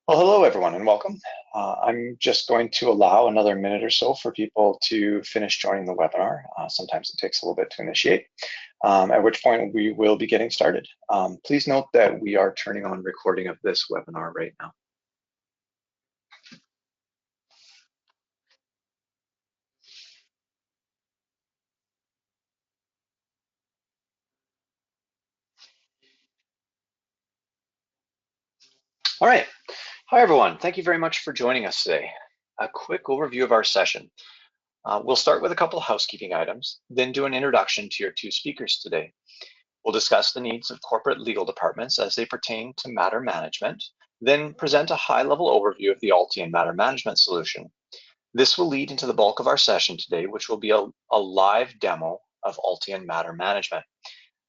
Well, hello everyone and welcome. I'm just going to allow another minute or so for people to finish joining the webinar. Sometimes it takes a little bit to initiate, at which point we will be getting started. Please note that we are turning on recording of this webinar right now. All right. Hi everyone. Thank you very much for joining us today. A quick overview of our session. We'll start with a couple of housekeeping items, then do an introduction to your two speakers today. We'll discuss the needs of corporate legal departments as they pertain to matter management, then present a high-level overview of the Altien matter management solution. This will lead into the bulk of our session today, which will be a live demo of Altien matter management.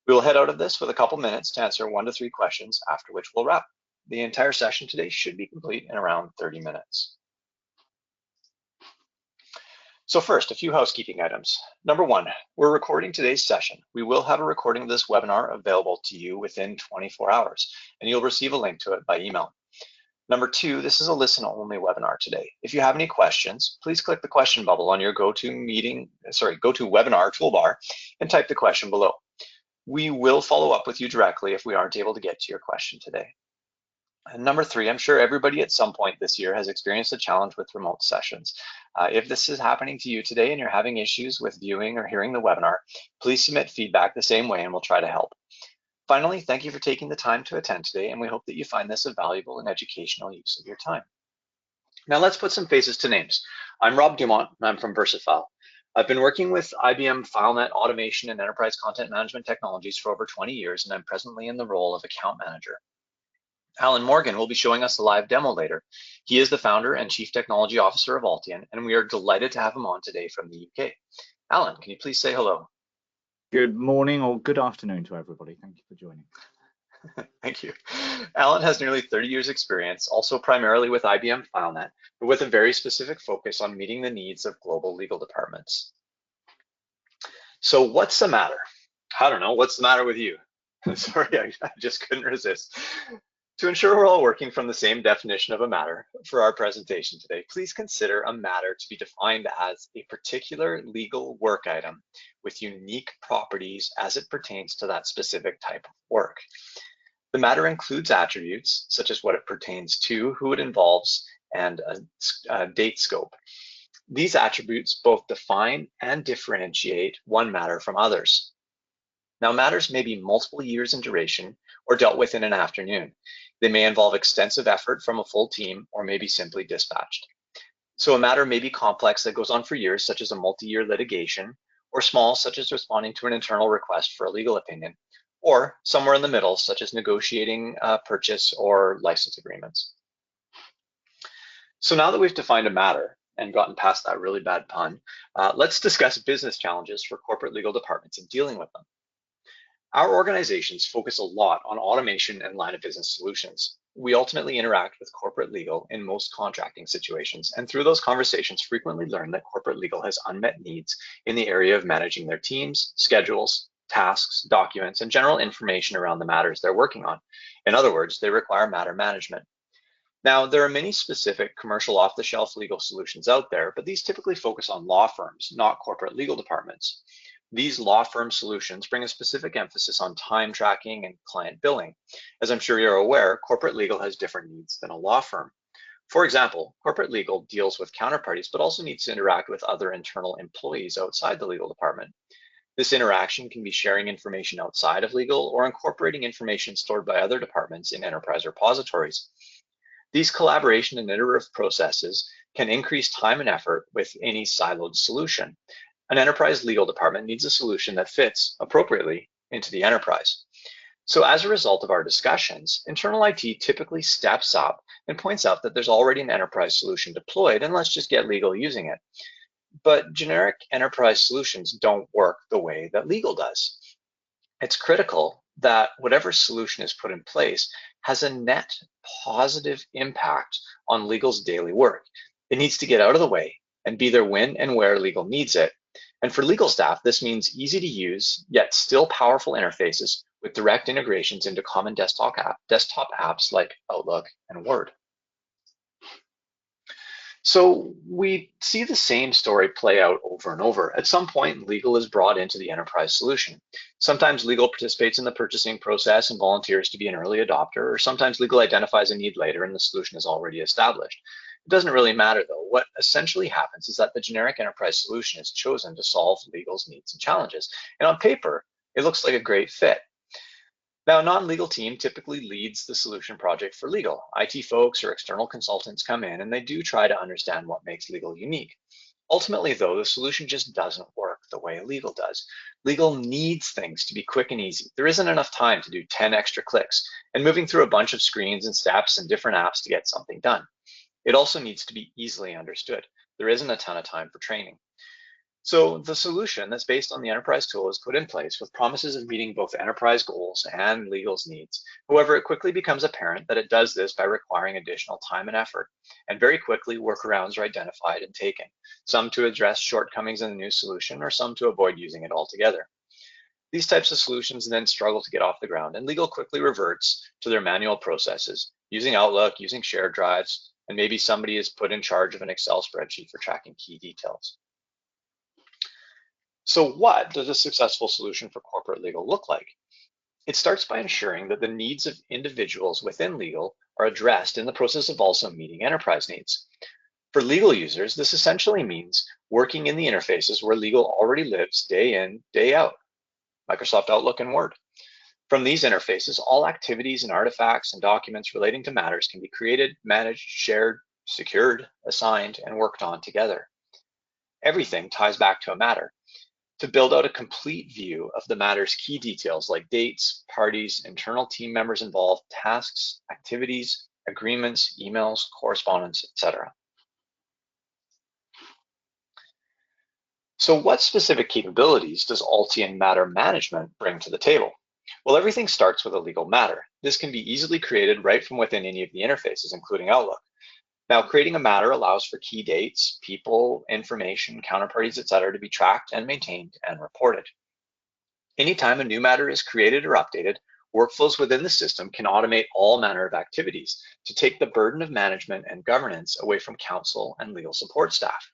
We will head out of this with a couple minutes to answer 1 to 3 questions, after which we'll wrap. The entire session today should be complete in around 30 minutes. So first, a few housekeeping items. Number 1, we're recording today's session. We will have a recording of this webinar available to you within 24 hours, and you'll receive a link to it by email. Number 2, this is a listen-only webinar today. If you have any questions, please click the question bubble on your GoToWebinar toolbar and type the question below. We will follow up with you directly if we aren't able to get to your question today. And number 3, I'm sure everybody at some point this year has experienced a challenge with remote sessions. If this is happening to you today and you're having issues with viewing or hearing the webinar, please submit feedback the same way and we'll try to help. Finally, thank you for taking the time to attend today, and we hope that you find this a valuable and educational use of your time. Now let's put some faces to names. I'm Rob Dumont, and I'm from VersaFile. I've been working with IBM FileNet Automation and Enterprise Content Management Technologies for over 20 years, and I'm presently in the role of account manager. Alan Morgan will be showing us a live demo later. He is the founder and chief technology officer of Altien, and we are delighted to have him on today from the UK. Alan, can you please say hello? Good morning or good afternoon to everybody. Thank you for joining. Thank you. Alan has nearly 30 years experience, also primarily with IBM FileNet, but with a very specific focus on meeting the needs of global legal departments. So what's the matter? I don't know, what's the matter with you? Sorry, I just couldn't resist. To ensure we're all working from the same definition of a matter for our presentation today, please consider a matter to be defined as a particular legal work item with unique properties as it pertains to that specific type of work. The matter includes attributes such as what it pertains to, who it involves, and a date scope. These attributes both define and differentiate one matter from others. Now, matters may be multiple years in duration or dealt with in an afternoon. They may involve extensive effort from a full team or may be simply dispatched. So a matter may be complex that goes on for years, such as a multi-year litigation, or small, such as responding to an internal request for a legal opinion, or somewhere in the middle, such as negotiating purchase or license agreements. So now that we've defined a matter and gotten past that really bad pun, let's discuss business challenges for corporate legal departments in dealing with them. Our organizations focus a lot on automation and line of business solutions. We ultimately interact with corporate legal in most contracting situations, and through those conversations frequently learn that corporate legal has unmet needs in the area of managing their teams, schedules, tasks, documents, and general information around the matters they're working on. In other words, they require matter management. Now, there are many specific commercial off-the-shelf legal solutions out there, but these typically focus on law firms, not corporate legal departments. These law firm solutions bring a specific emphasis on time tracking and client billing. As I'm sure you're aware, corporate legal has different needs than a law firm. For example, corporate legal deals with counterparties, but also needs to interact with other internal employees outside the legal department. This interaction can be sharing information outside of legal or incorporating information stored by other departments in enterprise repositories. These collaboration and iterative processes can increase time and effort with any siloed solution. An enterprise legal department needs a solution that fits appropriately into the enterprise. So as a result of our discussions, internal IT typically steps up and points out that there's already an enterprise solution deployed, and let's just get legal using it. But generic enterprise solutions don't work the way that legal does. It's critical that whatever solution is put in place has a net positive impact on legal's daily work. It needs to get out of the way and be there when and where legal needs it. And for legal staff, this means easy to use, yet still powerful interfaces with direct integrations into common desktop apps like Outlook and Word. So we see the same story play out over and over. At some point, legal is brought into the enterprise solution. Sometimes legal participates in the purchasing process and volunteers to be an early adopter, or sometimes legal identifies a need later and the solution is already established. It doesn't really matter though. What essentially happens is that the generic enterprise solution is chosen to solve legal's needs and challenges. And on paper, it looks like a great fit. Now, a non-legal team typically leads the solution project for legal. IT folks or external consultants come in and they do try to understand what makes legal unique. Ultimately, though, the solution just doesn't work the way legal does. Legal needs things to be quick and easy. There isn't enough time to do 10 extra clicks and moving through a bunch of screens and steps and different apps to get something done. It also needs to be easily understood. There isn't a ton of time for training. So the solution that's based on the enterprise tool is put in place with promises of meeting both enterprise goals and legal's needs. However, it quickly becomes apparent that it does this by requiring additional time and effort. And very quickly, workarounds are identified and taken, some to address shortcomings in the new solution or some to avoid using it altogether. These types of solutions then struggle to get off the ground, and legal quickly reverts to their manual processes, using Outlook, using shared drives, and maybe somebody is put in charge of an Excel spreadsheet for tracking key details. So what does a successful solution for corporate legal look like? It starts by ensuring that the needs of individuals within legal are addressed in the process of also meeting enterprise needs. For legal users, this essentially means working in the interfaces where legal already lives day in, day out, Microsoft Outlook and Word. From these interfaces, all activities and artifacts and documents relating to matters can be created, managed, shared, secured, assigned, and worked on together. Everything ties back to a matter, to build out a complete view of the matter's key details like dates, parties, internal team members involved, tasks, activities, agreements, emails, correspondence, etc. So what specific capabilities does Altien Matter Management bring to the table? Well, everything starts with a legal matter. This can be easily created right from within any of the interfaces, including Outlook. Now, creating a matter allows for key dates, people, information, counterparties, etc., to be tracked and maintained and reported. Anytime a new matter is created or updated, workflows within the system can automate all manner of activities to take the burden of management and governance away from counsel and legal support staff.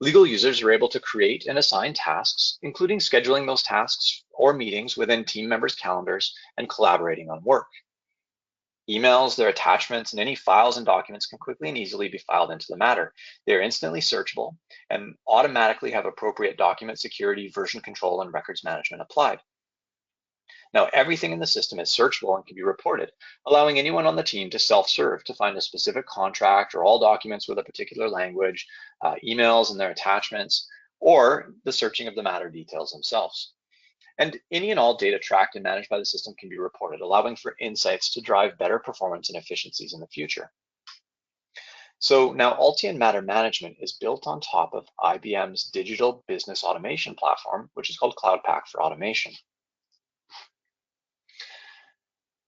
Legal users are able to create and assign tasks, including scheduling those tasks or meetings within team members' calendars and collaborating on work. Emails, their attachments, and any files and documents can quickly and easily be filed into the matter. They are instantly searchable and automatically have appropriate document security, version control, and records management applied. Now, everything in the system is searchable and can be reported, allowing anyone on the team to self-serve to find a specific contract or all documents with a particular language, emails and their attachments, or the searching of the matter details themselves. And any and all data tracked and managed by the system can be reported, allowing for insights to drive better performance and efficiencies in the future. So now Altien Matter Management is built on top of IBM's digital business automation platform, which is called Cloud Pak for Automation.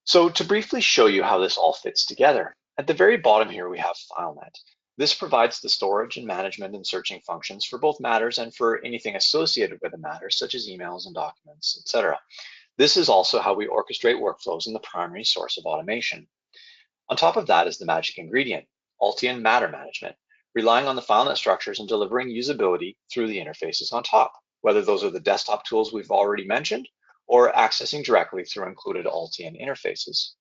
So to briefly show you how this all fits together, at the very bottom here we have FileNet. This provides the storage and management and searching functions for both matters and for anything associated with a matter, such as emails and documents, etc. This is also how we orchestrate workflows in the primary source of automation. On top of that is the magic ingredient, Altien Matter Management, relying on the FileNet structures and delivering usability through the interfaces on top, whether those are the desktop tools we've already mentioned or accessing directly through included Altien interfaces.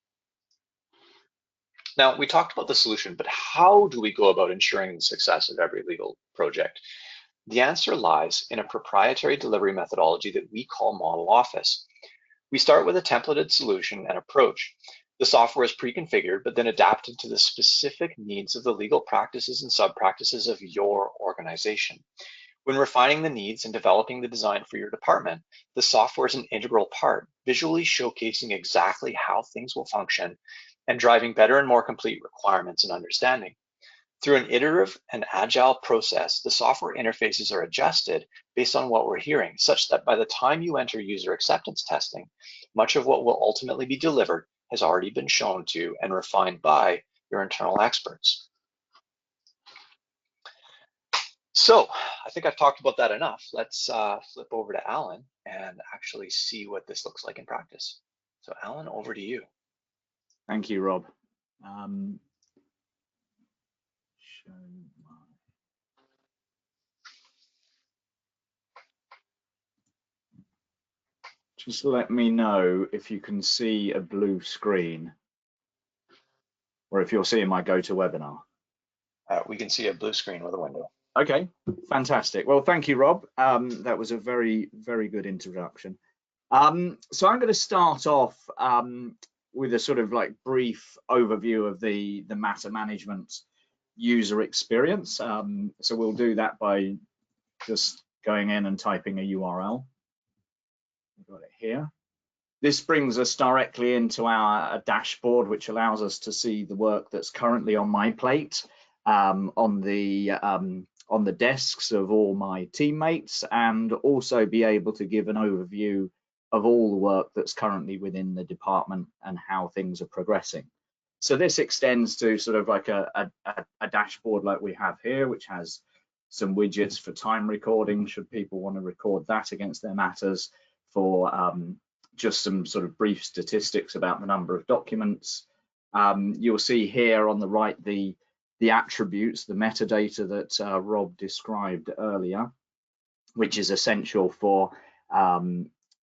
Now, we talked about the solution, but how do we go about ensuring the success of every legal project? The answer lies in a proprietary delivery methodology that we call Model Office. We start with a templated solution and approach. The software is pre-configured, but then adapted to the specific needs of the legal practices and sub-practices of your organization. When refining the needs and developing the design for your department, the software is an integral part, visually showcasing exactly how things will function and driving better and more complete requirements and understanding. Through an iterative and agile process, the software interfaces are adjusted based on what we're hearing, such that by the time you enter user acceptance testing, much of what will ultimately be delivered has already been shown to and refined by your internal experts. So I think I've talked about that enough. Let's flip over to Alan and actually see what this looks like in practice. So Alan, over to you. Thank you, Rob. show my... Just let me know if you can see a blue screen or if you're seeing my GoToWebinar. We can see a blue screen with a window. Okay, fantastic. Well, thank you, Rob. That was a very, very good introduction. So I'm going to start off with a sort of like brief overview of the matter management user experience. So we'll do that by just going in and typing a URL. We've got it here. This brings us directly into our dashboard, which allows us to see the work that's currently on my plate, on the desks of all my teammates, and also be able to give an overview of all the work that's currently within the department and how things are progressing. So this extends to sort of like a dashboard like we have here, which has some widgets for time recording, should people want to record that against their matters, for just some sort of brief statistics about the number of documents. You'll see here on the right the attributes, the metadata that Rob described earlier, which is essential for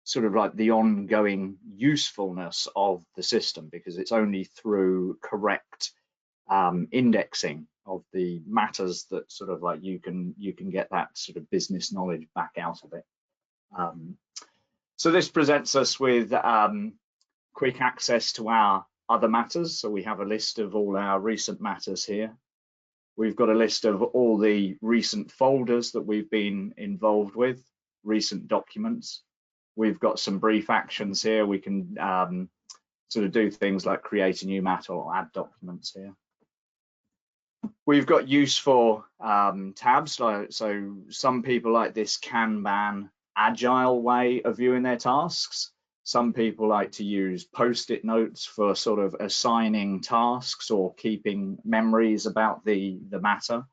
sort of like the ongoing usefulness of the system, because it's only through correct indexing of the matters that sort of like you can get that sort of business knowledge back out of it. So this presents us with quick access to our other matters. So we have a list of all our recent matters here. We've got a list of all the recent folders that we've been involved with, recent documents. We've got some brief actions here. We can sort of do things like create a new matter or add documents here. We've got useful tabs. So some people like this Kanban agile way of viewing their tasks. Some people like to use post-it notes for sort of assigning tasks or keeping memories about the matter.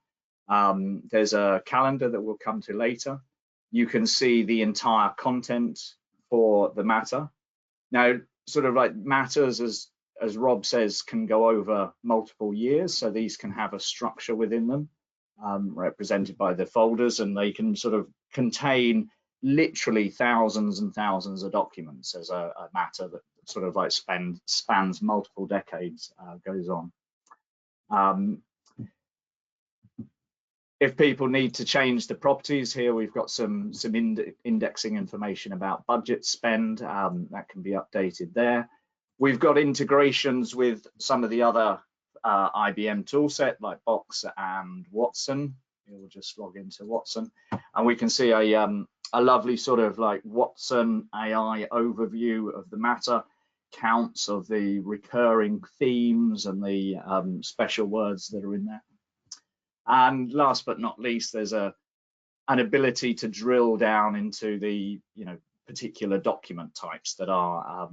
There's a calendar that we'll come to later. You can see the entire content for the matter. Now, sort of like matters, as Rob says, can go over multiple years. So these can have a structure within them, represented by the folders, and they can sort of contain literally thousands and thousands of documents as a matter that sort of like spans multiple decades, goes on. If people need to change the properties here, we've got some indexing information about budget spend that can be updated there. We've got integrations with some of the other IBM toolset like Box and Watson. We'll just log into Watson, and we can see a lovely sort of like Watson AI overview of the matter, counts of the recurring themes and the special words that are in there. And last but not least, there's an ability to drill down into the particular document types that are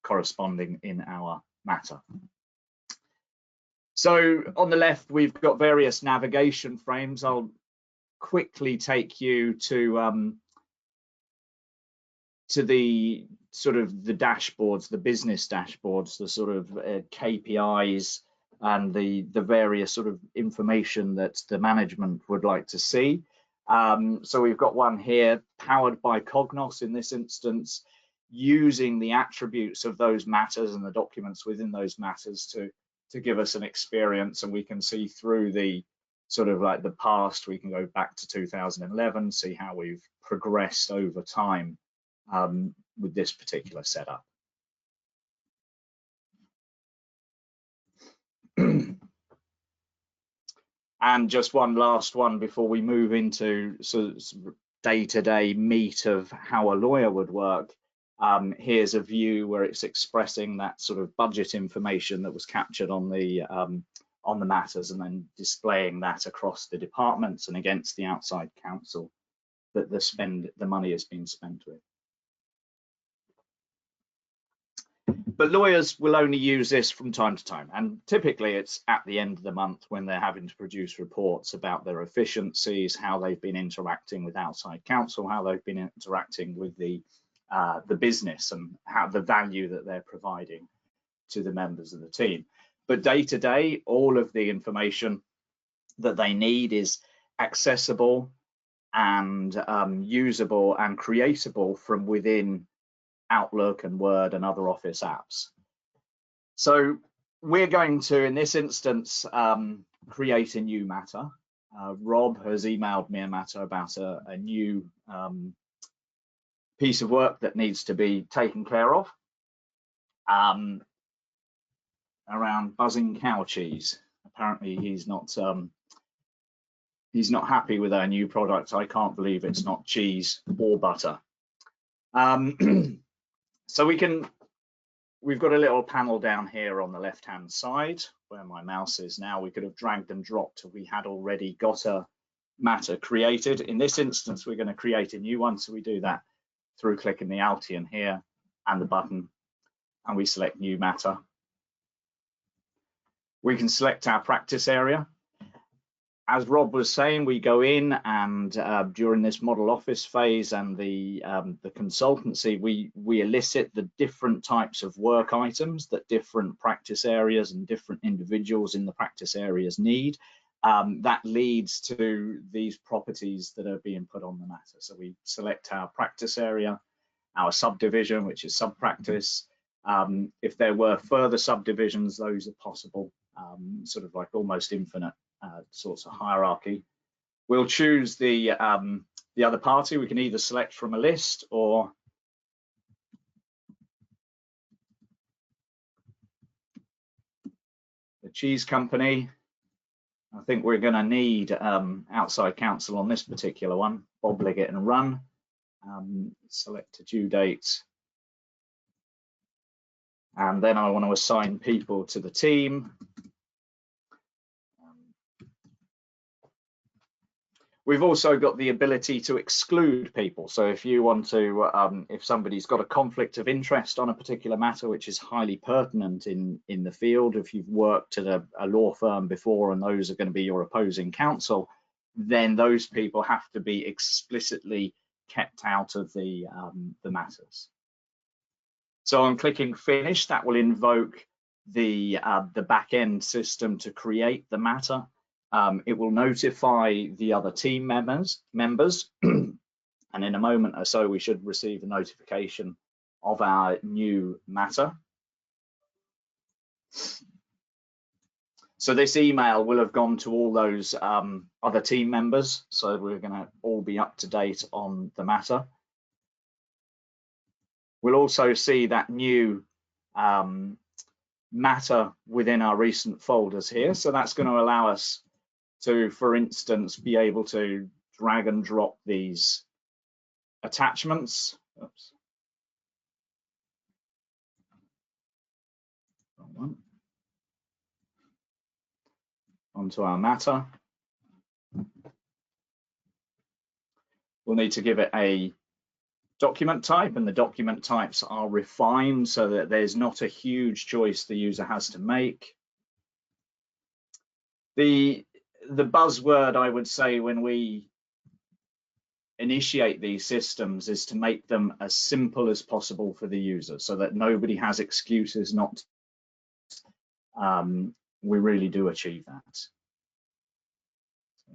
corresponding in our matter. So on the left, we've got various navigation frames. I'll quickly take you to the sort of the dashboards, the business dashboards, the sort of KPIs and the various sort of information that the management would like to see. So we've got one here powered by Cognos in this instance, using the attributes of those matters and the documents within those matters to give us an experience, and we can see through the sort of like the past. We can go back to 2011, see how we've progressed over time with this particular setup. And just one last one before we move into sort of day-to-day meat of how a lawyer would work. Here's a view where it's expressing that sort of budget information that was captured on the matters, and then displaying that across the departments and against the outside counsel that the money has been spent with. But lawyers will only use this from time to time, and typically it's at the end of the month when they're having to produce reports about their efficiencies, how they've been interacting with outside counsel, how they've been interacting with the business, and how the value that they're providing to the members of the team. But day to day, all of the information that they need is accessible and usable and creatable from within Outlook and Word and other Office apps. So we're going to, in this instance, create a new matter. Rob has emailed me a matter about a new piece of work that needs to be taken care of around buzzing cow cheese. Apparently he's not happy with our new product. I can't believe it's not cheese or butter. So we've got a little panel down here on the left-hand side where my mouse is now. We could have dragged and dropped if we had already got a matter created. In this instance, we're going to create a new one. So we do that through clicking the Altien here and the button, and we select new matter. We can select our practice area. As Rob was saying, we go in and during this model office phase and the consultancy, we elicit the different types of work items that different practice areas and different individuals in the practice areas need. That leads to these properties that are being put on the matter. So we select our practice area, our subdivision, which is sub-practice. If there were further subdivisions, those are possible, sort of like almost infinite sorts of hierarchy. We'll choose the other party. We can either select from a list or the cheese company. I think we're going to need outside counsel on this particular one. Obligate and run. Select a due date. And then I want to assign people to the team. We've also got the ability to exclude people. So if you want to, if somebody's got a conflict of interest on a particular matter, which is highly pertinent in the field, if you've worked at a law firm before and those are going to be your opposing counsel, then those people have to be explicitly kept out of the matters. So I'm clicking finish. That will invoke the back-end system to create the matter. It will notify the other team members, and in a moment or so we should receive a notification of our new matter. So this email will have gone to all those other team members, so we're going to all be up to date on the matter. We'll also see that new matter within our recent folders here. So that's going to allow us to, for instance, be able to drag and drop these attachments. Oops. Wrong one. Onto our matter. We'll need to give it a document type, and the document types are refined so that there's not a huge choice the user has to make. The buzzword I would say when we initiate these systems is to make them as simple as possible for the user so that nobody has excuses not to. We really do achieve that. So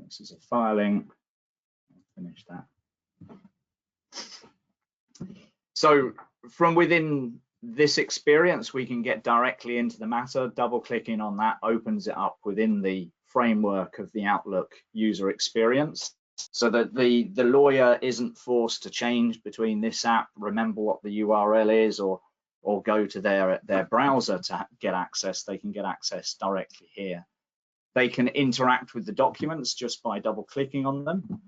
this is a filing. I'll finish that. So from within this experience, we can get directly into the matter. Double clicking on that opens it up within the framework of the Outlook user experience so that the lawyer isn't forced to change between this app, remember what the URL is, or go to their browser to get access. They can get access directly here. They can interact with the documents just by double clicking on them.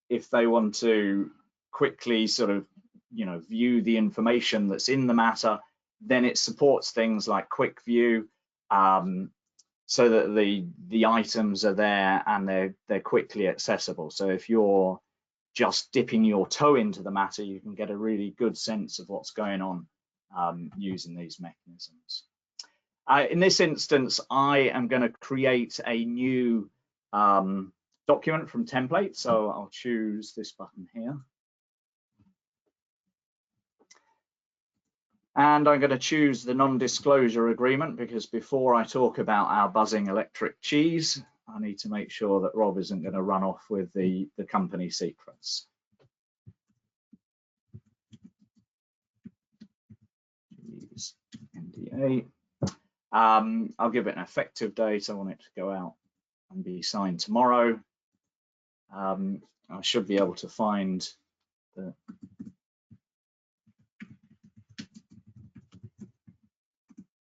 If they want to quickly sort of view the information that's in the matter, then it supports things like quick view, so that the items are there and they're quickly accessible. So if you're just dipping your toe into the matter, you can get a really good sense of what's going on using these mechanisms. In this instance, I am going to create a new document from template. So I'll choose this button here. And I'm going to choose the non-disclosure agreement because before I talk about our buzzing electric cheese, I need to make sure that Rob isn't going to run off with the company secrets. Use NDA. I'll give it an effective date. I want it to go out and be signed tomorrow. I should be able to find the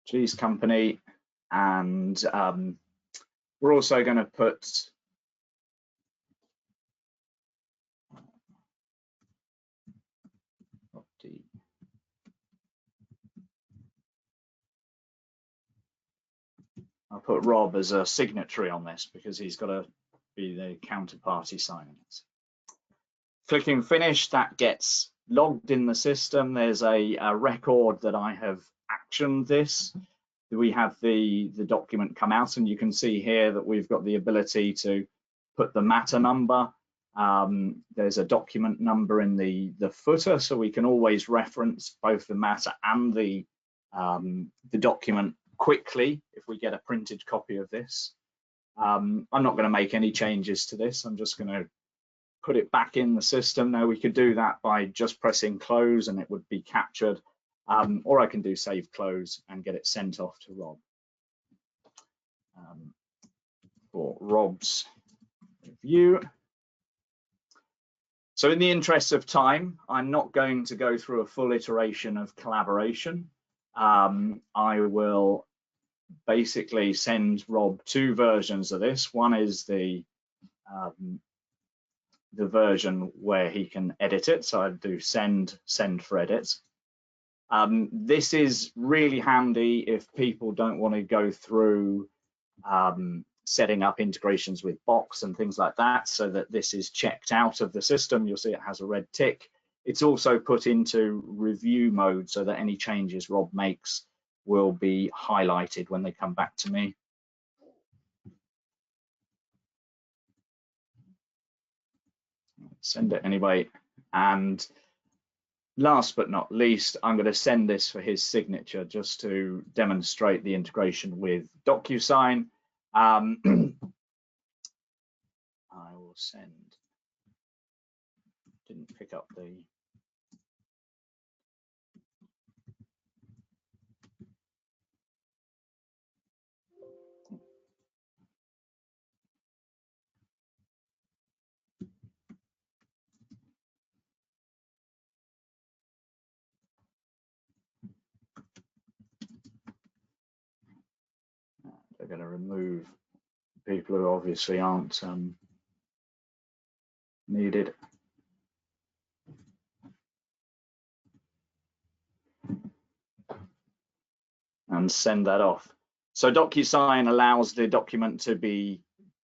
cheese company, and we're also going to put I'll put Rob as a signatory on this because he's got to be the counterparty signing it. Clicking finish, that gets logged in the system. There's a record that I have actioned this. We have the document come out, and you can see here that we've got the ability to put the matter number. There's a document number in the footer, so we can always reference both the matter and the document quickly if we get a printed copy of this. I'm not going to make any changes to this. I'm just going to put it back in the system. Now we could do that by just pressing close and it would be captured, or I can do save close and get it sent off to Rob for Rob's review. So in the interest of time, I'm not going to go through a full iteration of collaboration. I will basically send Rob two versions of this. One is the version where he can edit it. So I do send for edit. This is really handy if people don't want to go through setting up integrations with Box and things like that, so that this is checked out of the system. You'll see it has a red tick. It's also put into review mode so that any changes Rob makes will be highlighted when they come back to me. Send it anyway. And last but not least, I'm going to send this for his signature just to demonstrate the integration with DocuSign. I will send, didn't pick up the, they're going to remove people who obviously aren't needed. And send that off. So DocuSign allows the document to be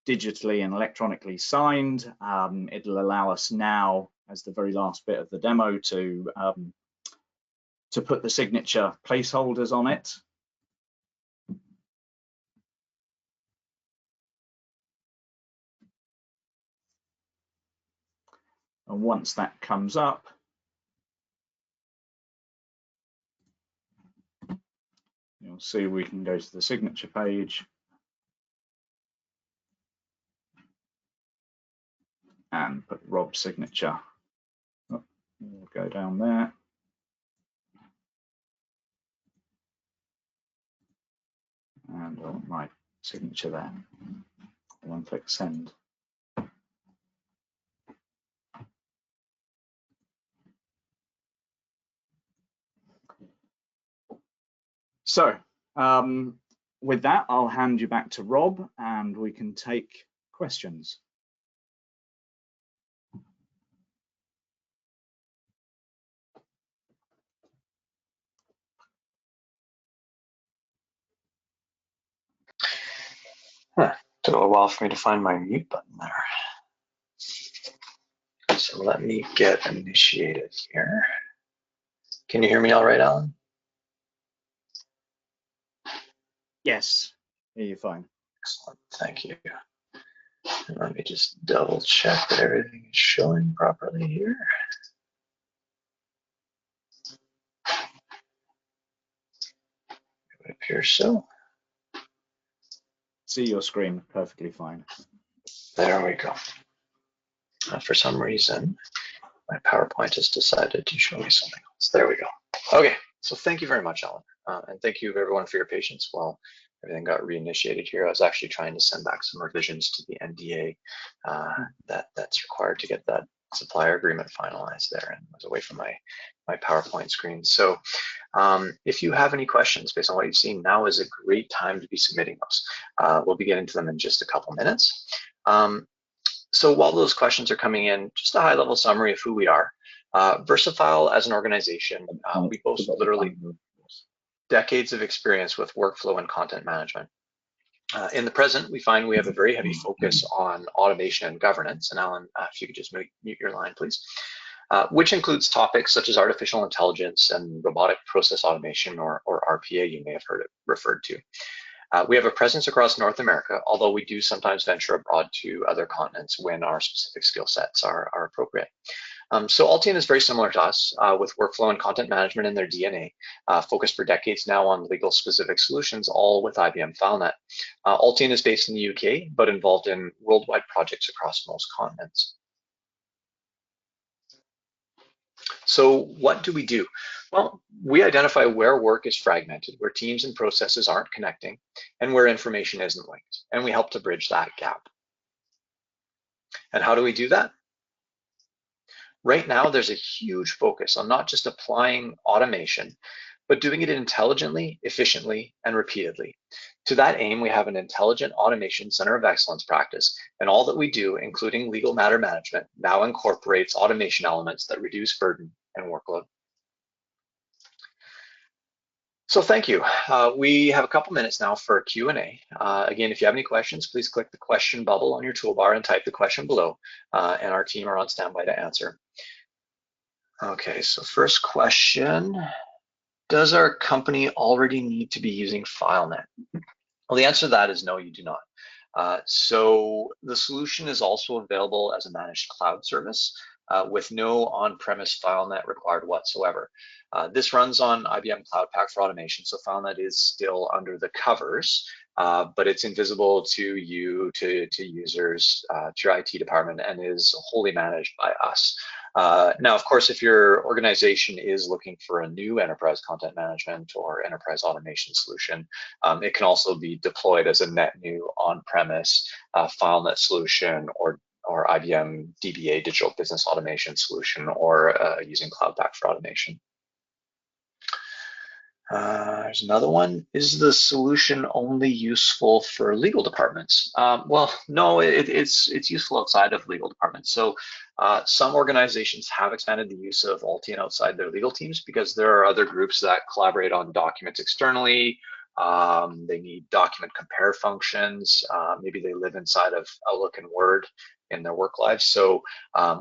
digitally and electronically signed. It'll allow us now, as the very last bit of the demo, to put the signature placeholders on it. And once that comes up, you'll see we can go to the signature page and put Rob's signature. Oh, we'll go down there. And I want my signature there. And then click send. So with that, I'll hand you back to Rob and we can take questions. Took a little while for me to find my mute button there. So let me get initiated here. Can you hear me all right, Alan? Yes, hear you fine. Excellent, thank you. And let me just double check that everything is showing properly here. It would appear so. see your screen perfectly fine. There we go. For some reason, my PowerPoint has decided to show me something else. There we go. Okay, so thank you very much, Alan. And thank you everyone for your patience while everything got reinitiated here. I was actually trying to send back some revisions to the NDA that's required to get that supplier agreement finalized there, and was away from my PowerPoint screen. So if you have any questions based on what you've seen, now is a great time to be submitting those. We'll be getting to them in just a couple minutes. So while those questions are coming in, just a high-level summary of who we are. VersaFile as an organization, we boast literally decades of experience with workflow and content management. In the present, we find we have a very heavy focus on automation and governance. And Alan, if you could just mute your line, please. Which includes topics such as artificial intelligence and robotic process automation, or RPA, you may have heard it referred to. We have a presence across North America, although we do sometimes venture abroad to other continents when our specific skill sets are appropriate. So Altien is very similar to us with workflow and content management in their DNA, focused for decades now on legal specific solutions, all with IBM FileNet. Altien is based in the UK, but involved in worldwide projects across most continents. So what do we do? Well, we identify where work is fragmented, where teams and processes aren't connecting, and where information isn't linked, and we help to bridge that gap. And how do we do that? Right now, there's a huge focus on not just applying automation, but doing it intelligently, efficiently, and repeatedly. To that aim, we have an intelligent automation center of excellence practice, and all that we do, including legal matter management, now incorporates automation elements that reduce burden and workload. So thank you. We have a couple minutes now for Q&A. Again, if you have any questions, please click the question bubble on your toolbar and type the question below, and our team are on standby to answer. Okay, so first question, does our company already need to be using FileNet? Well, the answer to that is no, you do not. So the solution is also available as a managed cloud service with no on-premise FileNet required whatsoever. This runs on IBM Cloud Pak for Automation, so FileNet is still under the covers, but it's invisible to you, to users, to your IT department, and is wholly managed by us. Now, of course, if your organization is looking for a new enterprise content management or enterprise automation solution, it can also be deployed as a net new on-premise FileNet solution, or IBM DBA, Digital Business Automation solution, or using Cloud Pak for Automation. There's another one. Is the solution only useful for legal departments? Well, no, it's useful outside of legal departments. So some organizations have expanded the use of Altien outside their legal teams because there are other groups that collaborate on documents externally. They need document compare functions. Maybe they live inside of Outlook and Word in their work lives. So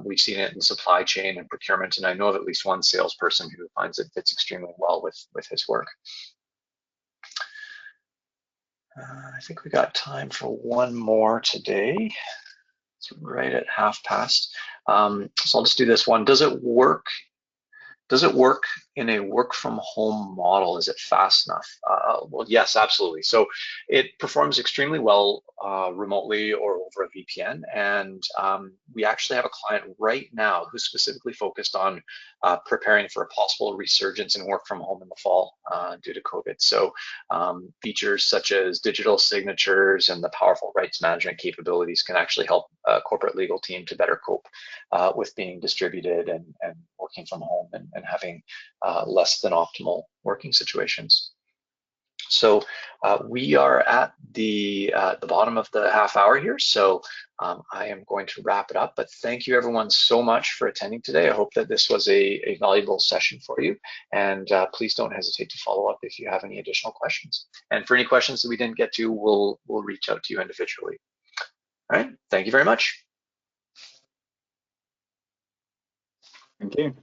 we've seen it in supply chain and procurement, and I know of at least one salesperson who finds it fits extremely well with his work. I think we got time for one more today. It's right at past. So I'll just do this one. Does it work? Does it work in a work from home model? Is it fast enough? Well, yes, absolutely. So it performs extremely well remotely or over a VPN. And we actually have a client right now who's specifically focused on preparing for a possible resurgence in work from home in the fall due to COVID. So features such as digital signatures and the powerful rights management capabilities can actually help a corporate legal team to better cope with being distributed and working from home and having less than optimal working situations. So we are at the bottom of the half hour here, so I am going to wrap it up. But thank you everyone so much for attending today. I hope that this was a valuable session for you, and please don't hesitate to follow up if you have any additional questions. And for any questions that we didn't get to, we'll reach out to you individually. All right, thank you very much. Thank you.